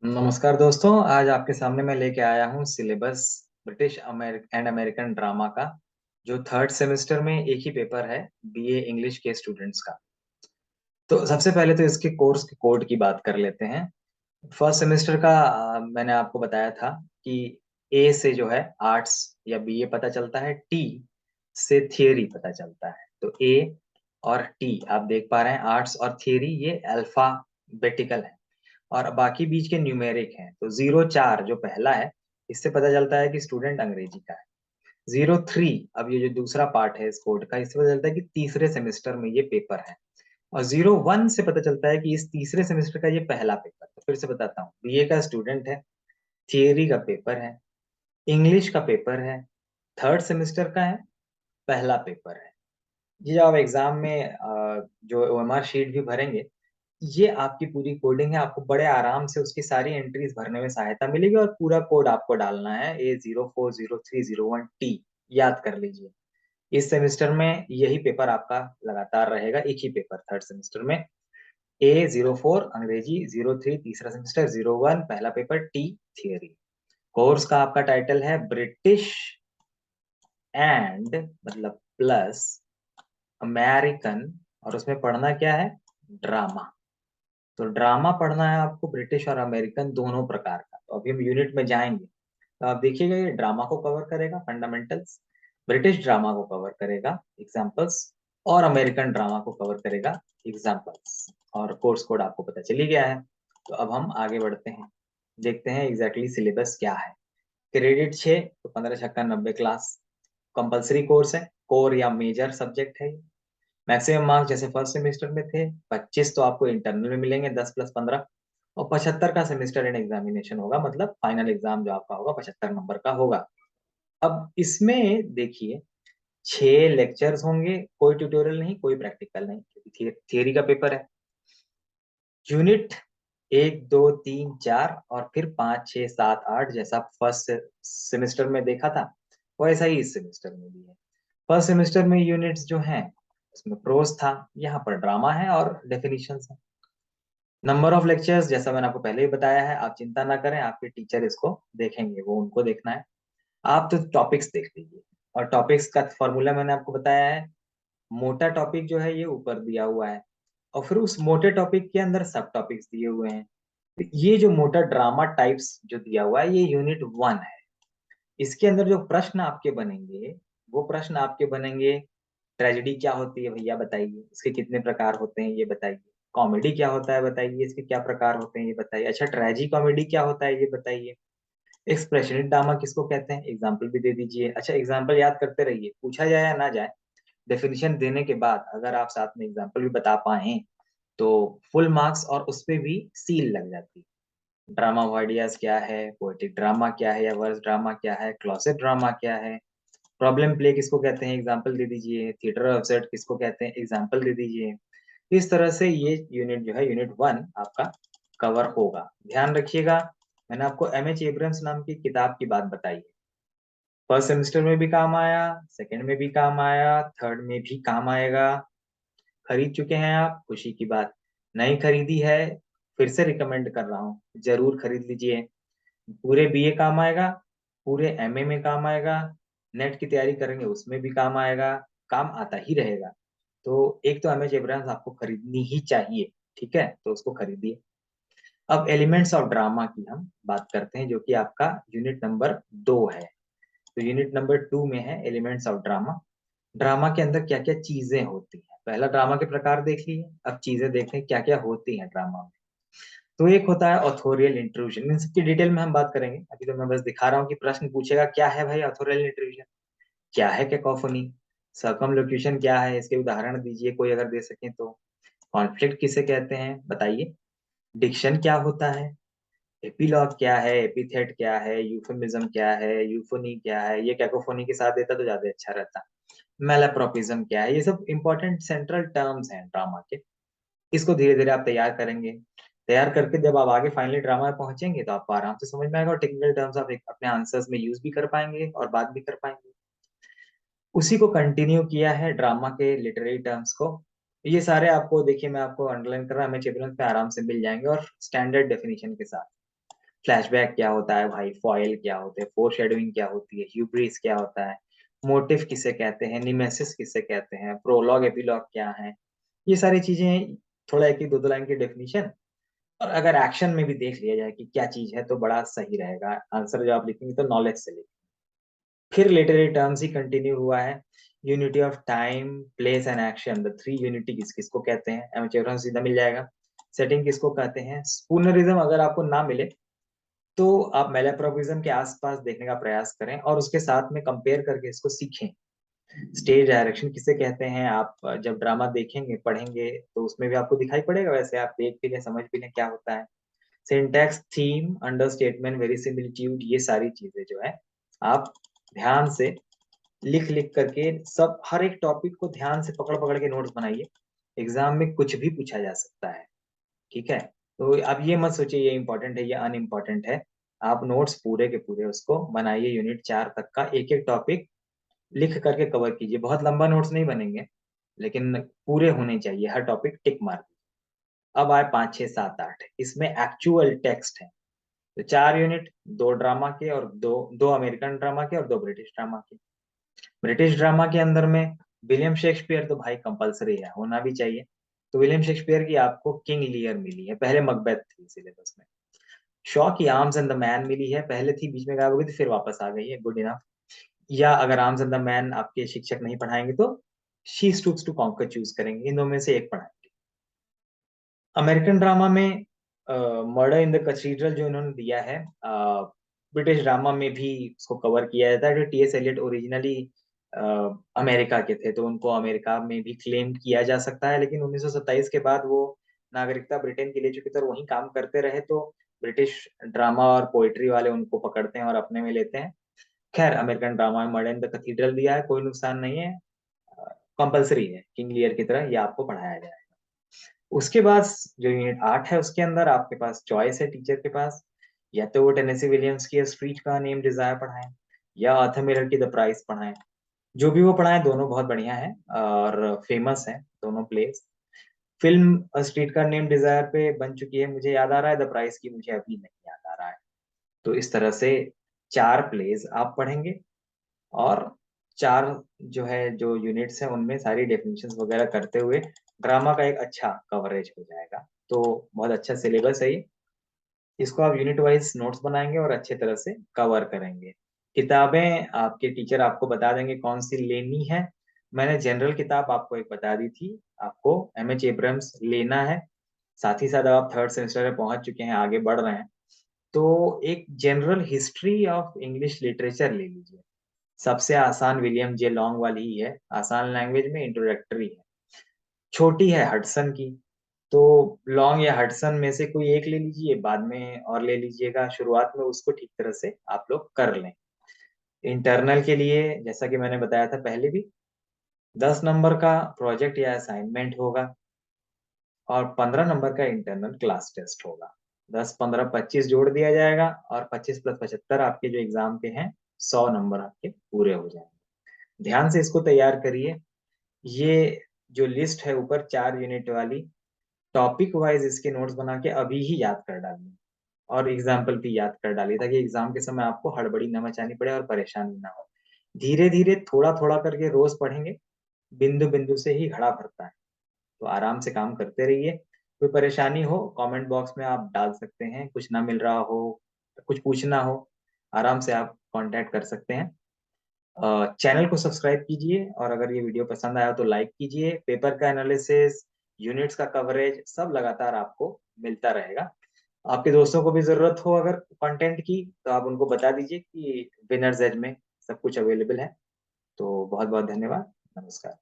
नमस्कार दोस्तों, आज आपके सामने मैं लेके आया हूँ syllabus British and American drama का, जो थर्ड सेमेस्टर में एक ही पेपर है बीए इंग्लिश के स्टूडेंट्स का। तो सबसे पहले तो इसके कोर्स के कोड की बात कर लेते हैं। फर्स्ट सेमेस्टर का मैंने आपको बताया था कि ए से जो है आर्ट्स या बीए पता चलता है, टी से थियरी पता चलता है। तो ए और टी आप देख पा रहे हैं, आर्ट्स और थियरी ये अल्फाबेटिकल है और बाकी बीच के न्यूमेरिक हैं। तो 04 जो पहला है, इससे पता चलता है कि स्टूडेंट अंग्रेजी का है। 03 अब ये जो दूसरा पार्ट है इस कोड का, इससे पता चलता है कि तीसरे सेमेस्टर में ये पेपर है। और 01 से पता चलता है कि इस तीसरे सेमेस्टर का ये पहला पेपर। तो फिर से बताता हूँ, बीए का स्टूडेंट है, थियरी का पेपर है, इंग्लिश का पेपर है, थर्ड सेमेस्टर का है, पहला पेपर है। ये जो आप एग्जाम में जो ओएमआर शीट भी भरेंगे, ये आपकी पूरी कोडिंग है। आपको बड़े आराम से उसकी सारी एंट्रीज भरने में सहायता मिलेगी और पूरा कोड आपको डालना है A040301T। याद कर लीजिए, इस सेमेस्टर में यही पेपर आपका लगातार रहेगा, एक ही पेपर थर्ड सेमेस्टर में। A04 अंग्रेजी, 03 तीसरा सेमेस्टर, 01 पहला पेपर, टी थियरी। कोर्स का आपका टाइटल है ब्रिटिश एंड मतलब प्लस अमेरिकन, और उसमें पढ़ना क्या है? ड्रामा। तो ड्रामा पढ़ना है आपको ब्रिटिश और अमेरिकन दोनों प्रकार का। तो अभी हम यूनिट में जाएंगे, तो आप देखिएगा ये ड्रामा को कवर करेगा, फंडामेंटल्स। ब्रिटिश ड्रामा को कवर करेगा, एग्जाम्पल्स। और अमेरिकन ड्रामा को कवर करेगा, एग्जाम्पल्स। और कोर्स कोड आपको पता चल ही गया है। तो अब हम आगे बढ़ते हैं, देखते हैं एग्जैक्टली सिलेबस क्या है। क्रेडिट 6, तो 15 छक्का 90 क्लास। कंपलसरी कोर्स है, कोर या मेजर सब्जेक्ट है। मैक्सिमम मार्क्स जैसे फर्स्ट सेमेस्टर में थे 25, तो आपको इंटरनल में मिलेंगे 10 + 15। और 75 का सेमेस्टर एंड एग्जामिनेशन होगा, मतलब फाइनल एग्जाम जो आपका होगा 75 नंबर का होगा। अब इसमें देखिए 6 लेक्चर्स होंगे, कोई ट्यूटोरियल नहीं, कोई प्रैक्टिकल नहीं, क्योंकि थियरी का पेपर है। यूनिट 1, 2, 3, 4 और फिर 5, 6, 7, 8 जैसा फर्स्ट सेमेस्टर में देखा था, वैसा ही इस सेमेस्टर में भी है। फर्स्ट सेमेस्टर में यूनिट्स जो हैं उसमें प्रोज था, यहाँ पर ड्रामा है और डेफिनेशंस है। नंबर ऑफ लेक्चर्स जैसा मैंने आपको पहले ही बताया है, आप चिंता ना करें, आपके टीचर इसको देखेंगे, वो उनको देखना है। आप तो टॉपिक्स देख लीजिए, और टॉपिक्स का फॉर्मूला मैंने आपको बताया है। मोटा टॉपिक जो है ये ऊपर दिया हुआ है, और फिर उस मोटे टॉपिक के अंदर सब टॉपिक्स दिए हुए हैं। तो ये जो मोटा ड्रामा टाइप्स जो दिया हुआ है, ये यूनिट 1 है। इसके अंदर जो प्रश्न आपके बनेंगे, वो प्रश्न आपके बनेंगे, ट्रेजेडी क्या होती है भैया बताइए, इसके कितने प्रकार होते हैं ये बताइए। कॉमेडी क्या होता है बताइए, इसके क्या प्रकार होते हैं ये बताइए। अच्छा, ट्रेजी कॉमेडी क्या होता है ये बताइए। एक्सप्रेशनिस्ट ड्रामा किसको कहते हैं, एग्जाम्पल भी दे दीजिए। अच्छा, एग्जाम्पल याद करते रहिए, पूछा जाए या ना जाए, डेफिनेशन देने के बाद अगर आप साथ में एग्जाम्पल भी बता पाए तो फुल मार्क्स और उस पे भी सील लग जाती है। ड्रामा ऑफ आइडियाज क्या है, पोएटिक ड्रामा क्या है या वर्स ड्रामा क्या है, क्लॉसेट ड्रामा क्या है, प्रॉब्लम प्ले किसको कहते हैं, एग्जाम्पल दे दीजिए। थिएटर ऑफ सेट किसको कहते हैं, एग्जाम्पल दे दीजिए। इस तरह से ये यूनिट जो है, यूनिट 1 आपका कवर होगा। ध्यान रखिएगा, मैंने आपको एम एच एब्रम्स नाम की किताब की बात बताई है। फर्स्ट सेमेस्टर में भी काम आया, सेकंड में भी काम आया, थर्ड में भी काम आएगा। खरीद चुके हैं आप, खुशी की बात। नहीं खरीदी है, फिर से रिकमेंड कर रहा हूँ, जरूर खरीद लीजिए। पूरे बीए काम आएगा, पूरे एमए में काम आएगा, नेट की तैयारी करेंगे उसमें भी काम आएगा, काम आता ही रहेगा। तो एक तो एम एच एब्राहम्स आपको खरीदनी ही चाहिए, ठीक है, तो उसको खरीदिए। अब एलिमेंट्स ऑफ ड्रामा की हम बात करते हैं, जो कि आपका यूनिट नंबर 2 है। तो यूनिट नंबर 2 में है एलिमेंट्स ऑफ ड्रामा। ड्रामा के अंदर क्या क्या चीजें होती हैं, पहला ड्रामा के प्रकार देख लिए, अब चीजें देखते हैं क्या क्या होती हैं ड्रामा में। तो एक होता है ऑथोरियल इंट्रूजन, इन सबकी डिटेल में हम बात करेंगे। अभी तो मैं बस दिखा रहा हूँ कि प्रश्न पूछेगा क्या है भाई ऑथोरियल इंट्रूजन, क्या है कैकोफोनी, सर्कमलोक्यूशन क्या है, इसके उदाहरण दीजिए कोई अगर दे सकें तो। कॉन्फ्लिक्ट किसे कहते हैं बताइए। डिक्शन क्या होता है, एपिलॉग क्या है, एपिथेट क्या है, यूफेमिज्म क्या है, यूफोनी क्या है, ये कैकोफोनी के साथ देता तो ज्यादा अच्छा रहता। मैलाप्रोपिज्म क्या है, ये सब इंपॉर्टेंट सेंट्रल टर्म्स हैं ड्रामा के। इसको धीरे धीरे आप तैयार करेंगे। तैयार करके जब आप आगे फाइनली ड्रामा में पहुंचेंगे तो आपको आराम से समझ में आएगा, और टेक्निकल टर्म्स आप अपने आंसर्स में यूज भी कर पाएंगे और बात भी कर पाएंगे। उसी को कंटिन्यू किया है ड्रामा के लिटरेरी टर्म्स को। ये सारे आपको देखिए, मैं आपको अंडरलाइन कर रहा हूँ, हमें चैप्टर पे आराम से मिल जाएंगे और स्टैंडर्ड डेफिनेशन के साथ। फ्लैशबैक क्या होता है भाई, फॉयल क्या होते हैं, फोरशैडोइंग क्या होती है, ह्यूब्रिस क्या होता है, मोटिव किसे कहते हैं, निमेसिस किसे कहते हैं, प्रोलॉग एपिलॉग क्या है, ये सारी चीजें, थोड़ा एक दो दो लाइन की डेफिनेशन, और अगर एक्शन में भी देख लिया जाए कि क्या चीज है तो बड़ा सही रहेगा। आंसर जब आप लिखेंगे तो नॉलेज से लिखेंगे। फिर लिटरेरी टर्म्स ही कंटिन्यू हुआ है। Unity of time, place and action, the three unity किसको कहते हैं, एमेचर सीधा मिल जाएगा। सेटिंग किसको कहते हैं, स्पूनरिज्म अगर आपको ना मिले तो आप मैलाप्रोविज्म के आसपास देखने का प्रयास करें और उसके साथ में कंपेयर करके इसको सीखें। स्टेज डायरेक्शन किसे कहते हैं, आप जब ड्रामा देखेंगे पढ़ेंगे तो उसमें भी आपको दिखाई पड़ेगा, वैसे आप देख भी लें समझ भी लें क्या होता है। सिंटैक्स, थीम, अंडरस्टेटमेंट, वेरिसिमिलिट्यूड, ये सारी चीजें जो है आप ध्यान से लिख लिख करके सब हर एक टॉपिक को ध्यान से पकड़ पकड़ के नोट्स बनाइए। एग्जाम में कुछ भी पूछा जा सकता है, ठीक है। तो आप ये मत सोचिए ये इंपॉर्टेंट है ये अनइम्पॉर्टेंट है। आप नोट्स पूरे के पूरे उसको बनाइए, यूनिट 4 तक का एक एक टॉपिक लिख करके कवर कीजिए। बहुत लंबा नोट्स नहीं बनेंगे लेकिन पूरे होने चाहिए, हर टॉपिक टिक मार दीजिए। अब आए 5 6 7 8, इसमें एक्चुअल टेक्स्ट है। तो 4 यूनिट, 2 ड्रामा के और दो अमेरिकन ड्रामा के और 2 ब्रिटिश ड्रामा के। ब्रिटिश ड्रामा के अंदर में विलियम शेक्सपियर तो भाई कंपलसरी है, होना भी चाहिए। तो विलियम शेक्सपियर की आपको किंग लियर मिली है, पहले मकबेथ थी सिलेबस में। शॉ की आर्म्स एंड द मैन मिली है, पहले थी बीच में गायब हो गई थी फिर वापस आ गई है, गुड इनफ। या अगर आर्म्स एंड द मैन आपके शिक्षक नहीं पढ़ाएंगे तो She Stoops to Conquer choose करेंगे, इन दो में से एक पढ़ाएंगे। अमेरिकन ड्रामा में मर्डर इन द कैथीड्रल जो इन्होंने दिया है, ब्रिटिश ड्रामा में भी उसको कवर किया जाता है। जो T S Eliot originally America के थे तो उनको अमेरिका में भी क्लेम किया जा सकता है, लेकिन 1927 के बाद वो नागरिकता ब्रिटेन की ले चुके थे और वहीं काम करते रहे, तो ब्रिटिश ड्रामा और पोइट्री वाले उनको पकड़ते हैं और अपने में लेते हैं। खैर अमेरिकन ड्रामा में मर्डर इन द कैथीड्रल दिया है, कोई नुकसान नहीं है, कंपलसरी है, किंग लियर की तरह ये आपको पढ़ाया जाए। उसके बाद जो यूनिट 8 है उसके अंदर आपके पास चॉइस है टीचर के पास, या तो वो टेनेसी विलियम्स की स्ट्रीट का नेम डिजायर पढ़ाएं या आर्थर मिलर की द प्राइस पढ़ाएं। जो भी वो पढ़ाएं दोनों बहुत बढ़िया है और फेमस है दोनों प्लेस। फिल्म स्ट्रीट का नेम डिजायर पे बन चुकी है मुझे याद आ रहा है, द प्राइस की मुझे अभी नहीं याद आ रहा है। तो इस तरह से 4 प्लेस आप पढ़ेंगे और 4 जो है जो यूनिट्स हैं उनमें सारी डेफिनेशंस वगैरह करते हुए ड्रामा का एक अच्छा कवरेज हो जाएगा। तो बहुत अच्छा सिलेबस है ये, इसको आप यूनिट वाइज नोट्स बनाएंगे और अच्छे तरह से कवर करेंगे। किताबें आपके टीचर आपको बता देंगे कौन सी लेनी है। मैंने जनरल किताब आपको एक बता दी थी, आपको एम एच एब्रम्स लेना है। साथ ही साथ अब आप थर्ड सेमेस्टर में पहुंच चुके हैं, आगे बढ़ रहे हैं, तो एक general history of English literature ले लीजिए। सबसे आसान विलियम जे लॉन्ग वाली ही है, आसान लैंग्वेज में इंट्रोडक्टरी है। छोटी है हडसन की, तो लॉन्ग या हडसन में से कोई एक ले लीजिए, बाद में और ले लीजिएगा, शुरुआत में उसको ठीक तरह से आप लोग कर लें। इंटरनल के लिए जैसा कि मैंने बताया था पहले भी, 10 नंबर का प्रोजेक्ट या असाइनमेंट होगा और 15 नंबर का इंटरनल क्लास टेस्ट होगा। 10 15 25 जोड़ दिया जाएगा और 25 प्लस 75 आपके जो एग्जाम के हैं 100 नंबर आपके पूरे हो जाएंगे। ध्यान से इसको तैयार करिए। ये जो लिस्ट है ऊपर 4 यूनिट वाली, टॉपिक वाइज इसके नोट्स बना के अभी ही याद कर डालिए और एग्जाम्पल भी याद कर डालिए, ताकि एग्जाम के समय आपको हड़बड़ी न मचानी पड़े और परेशानी ना हो। धीरे धीरे थोड़ा थोड़ा करके रोज पढ़ेंगे, बिंदु बिंदु से ही घड़ा भरता है। तो आराम से काम करते रहिए। कोई परेशानी हो कमेंट बॉक्स में आप डाल सकते हैं, कुछ ना मिल रहा हो, कुछ पूछना हो, आराम से आप कांटेक्ट कर सकते हैं। चैनल को सब्सक्राइब कीजिए और अगर ये वीडियो पसंद आया तो लाइक कीजिए। पेपर का एनालिसिस, यूनिट्स का कवरेज सब लगातार आपको मिलता रहेगा। आपके दोस्तों को भी जरूरत हो अगर कंटेंट की तो आप उनको बता दीजिए कि विनर्स एज में सब कुछ अवेलेबल है। तो बहुत बहुत धन्यवाद, नमस्कार।